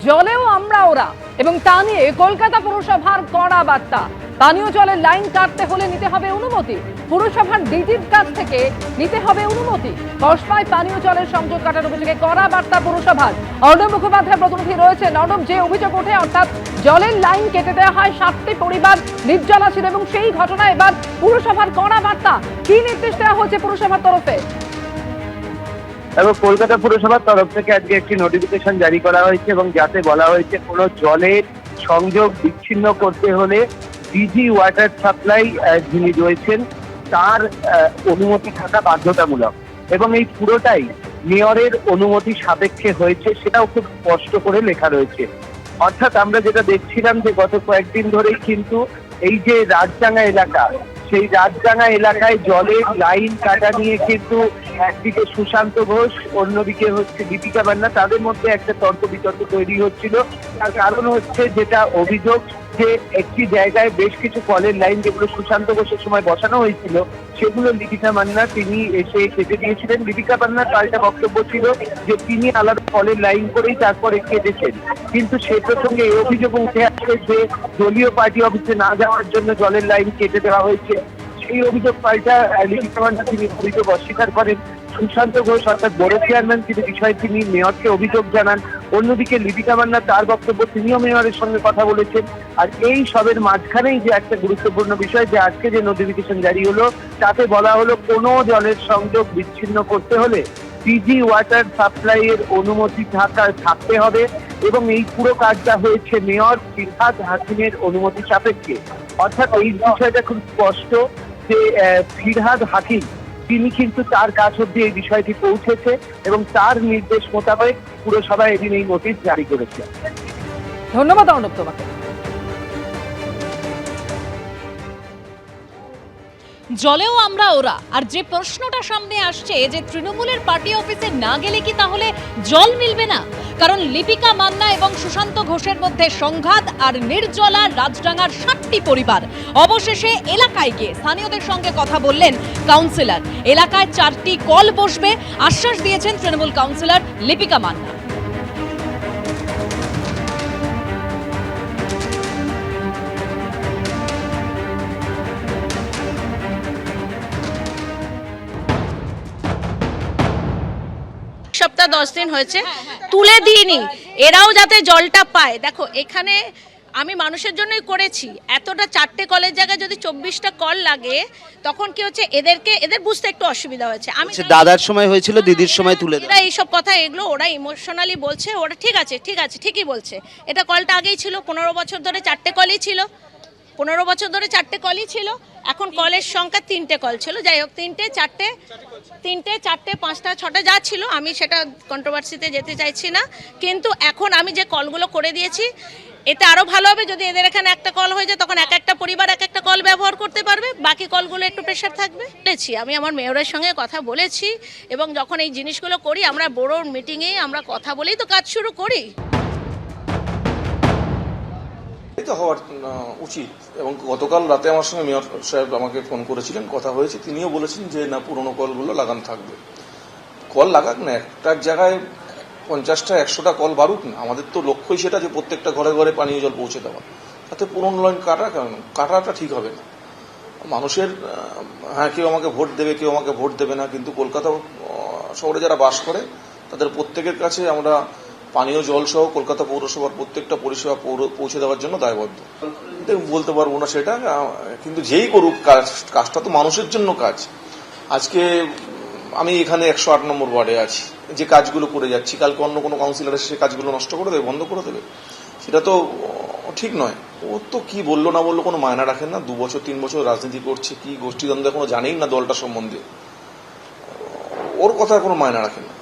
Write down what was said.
জলেও আমরা ওরা এবং তা নিয়ে কলকাতা পুরসভার কড়া বার্তা। পানীয় জলের লাইন কাটতে হলে নিতে হবে অনুমতি, পুরসভার ডিটির কাছ থেকে নিতে হবে অনুমতি। কসবায় পানীয় জলের সংযোগ কাটার অভিযোগে কড়া বার্তা পুরসভার। অর্ণব মুখোপাধ্যায় প্রতিনিধি রয়েছেন। অর্ণব, যে অভিযোগ ওঠে অর্থাৎ জলের লাইন কেটে দেওয়া হয়, 7টি পরিবার নির্জলা ছিল এবং সেই ঘটনায় এবার পুরসভার কড়া বার্তা। কি নির্দেশ দেওয়া হয়েছে পুরসভার তরফে? এবং কলকাতা পুরসভার তরফ থেকে আজকে একটি নোটিফিকেশন জারি করা হয়েছে এবং যাতে বলা হয়েছে কোনো জলের সংযোগ বিচ্ছিন্ন করতে হলে ডিজি ওয়াটার সাপ্লাই যিনি রয়েছেন তার অনুমতি থাকা বাধ্যতামূলক এবং এই পুরোটাই মেয়রের অনুমতি সাপেক্ষে হয়েছে, সেটাও খুব স্পষ্ট করে লেখা রয়েছে। অর্থাৎ আমরা যেটা দেখছিলাম যে গত কয়েকদিন ধরেই কিন্তু এই যে রাজডাঙ্গা এলাকা, সেই রাজডাঙ্গা এলাকায় জলের লাইন কাটা নিয়ে কিন্তু একদিকে সুশান্ত ঘোষ, অন্যদিকে হচ্ছে দীপিকা মান্না, তাদের মধ্যে একটা তর্ক বিতর্ক তৈরি হচ্ছিল। তার কারণ হচ্ছে যেটা অভিযোগ যে একটি জায়গায় বেশ কিছু কলের লাইন যেগুলো সুশান্ত ঘোষের সময় বসানো হয়েছিল সেগুলো দীপিকা মান্না তিনি এসে কেটে দিয়েছিলেন। দীপিকা মান্নার পাল্টা বক্তব্য ছিল যে তিনি আলাদা কলের লাইন করেই তারপরে কেটেছেন। কিন্তু সে প্রসঙ্গে এই অভিযোগ উঠে আসে যে দলীয় পার্টি অফিসে না যাওয়ার জন্য জলের লাইন কেটে দেওয়া হয়েছে। সেই অভিযোগ পাল্টা দীপিকা মান্না তিনি অভিযোগ অস্বীকার করেন। সুশান্ত ঘোষ অর্থাৎ বড় চেয়ারম্যান তিনি বিষয়ে তিনি মেয়রকে অভিযোগ জানান। অন্যদিকে দীপিকা মান্না তার বক্তব্য, তিনিও মেয়রের সঙ্গে কথা বলেছেন। আর এই সবের মাঝখানেই যে একটা গুরুত্বপূর্ণ বিষয় যে আজকে যে নোটিফিকেশন জারি হলো তাতে বলা হলো কোনো জলের সংযোগ বিচ্ছিন্ন করতে হলে ডিজি ওয়াটার সাপ্লাই এর অনুমতি থাকতে হবে এবং এই পুরো কাজটা হয়েছে মেয়র ফিরহাদ হাকিমের অনুমতি সাপেক্ষে। অর্থাৎ এই বিষয়টা খুব স্পষ্ট যে ফিরহাদ হাকিম তিনি কিন্তু তার কাছ অব্দি এই বিষয়টি পৌঁছেছে এবং তার নির্দেশ মোতাবেক পুরসভা এদিন এই নোটিশ জারি করেছে। ধন্যবাদ অর্ণব তোমাকে। জলেও আমরা ওরা, আর যে প্রশ্নটা সামনে আসছে যে তৃণমূলের পার্টি অফিসে না গেলে কি তাহলে জল মিলবে না? কারণ লিপিকা মান্না এবং সুশান্ত ঘোষের মধ্যে সংঘাত আর নির্জলা রাজডাঙ্গার 7টি পরিবার। অবশেষে এলাকায় গিয়ে স্থানীয়দের সঙ্গে কথা বললেন কাউন্সিলর। এলাকায় 4টি কল বসবে, আশ্বাস দিয়েছেন তৃণমূল কাউন্সিলর লিপিকা মান্না। সপ্তাহ 10 দিন হয়েছে তুলে দিইনি, এরাও যাতে জলটা পায়। দেখো এখানে আমি মানুষের জন্যই করেছি, এতটা 4টে কলের জায়গায় যদি 24টা কল লাগে তখন কি হচ্ছে এদের বুঝতে একটু অসুবিধা হয়েছে। আমি দাদার সময় হয়েছিল, দিদির সময় তুলে এরা এইসব কথা এগুলো ওরা ইমোশনালি বলছে, ওরা ঠিক আছে ঠিকই বলছে। এটা কলটা আগেই ছিল, 15 বছর ধরে 4টে কলই ছিল, 15 বছর ধরে 4টে কলই ছিল। এখন কলের সংখ্যা 3টে কল ছিল, যাই হোক 3টে 4টে 5টা 6টা যা ছিল, আমি সেটা কন্ট্রোভার্সিতে যেতে চাইছি না। কিন্তু এখন আমি যে কলগুলো করে দিয়েছি এতে আরো ভালো হবে যদি এদের এখানে একটা কল হয়ে যায়, তখন একটা পরিবার একটা কল ব্যবহার করতে পারবে, বাকি কলগুলো একটু প্রেশার থাকবে। আমি আমার মেয়রের সঙ্গে কথা বলেছি এবং যখন এই জিনিসগুলো করি আমরা বড় মিটিংয়ে আমরা কথা বলেই তো কাজ শুরু করি। এটা হওয়ার উচিত। এবং গতকাল রাতে আমার সঙ্গে মেয়র সাহেব আমাকে ফোন করেছিলেন, কথা হয়েছে, তিনিও বলেছেন যে না পুরোনো কলগুলো লাগানো থাকবে। কল লাগাক না, একটা জায়গায় 50টা 100টা কল বাড়ুক না, আমাদের তো লক্ষ্যই সেটা যে প্রত্যেকটা ঘরে ঘরে পানীয় জল পৌঁছে দেওয়া। তাতে পুরোনো লাইন কাটাটা ঠিক হবে না। মানুষের হ্যাঁ কেউ আমাকে ভোট দেবে কেউ আমাকে ভোট দেবে না, কিন্তু কলকাতা শহরে যারা বাস করে তাদের প্রত্যেকের কাছে আমরা পানীয় জল সহ কলকাতা পৌরসভার প্রত্যেকটা পরিষেবা পৌঁছে দেওয়ার জন্য দায়বদ্ধ। বলতে পারবো না সেটা, কিন্তু যেই করুক কাজটা তো মানুষের জন্য কাজ। আজকে আমি এখানে 108 নম্বর ওয়ার্ডে আছি, যে কাজগুলো করে যাচ্ছি, কালকে অন্য কোনো কাউন্সিলর এসে কাজগুলো নষ্ট করে দেবে, বন্ধ করে দেবে, সেটা তো ঠিক নয়। ও তো কি বললো না বললো কোনো মায়না রাখেন না। 2 বছর 3 বছর রাজনীতি করছে, কি গোষ্ঠীদ্বন্দ্ব এখনো জানেই না দলটা সম্বন্ধে, ওর কথা কোনো মায়না রাখেন না।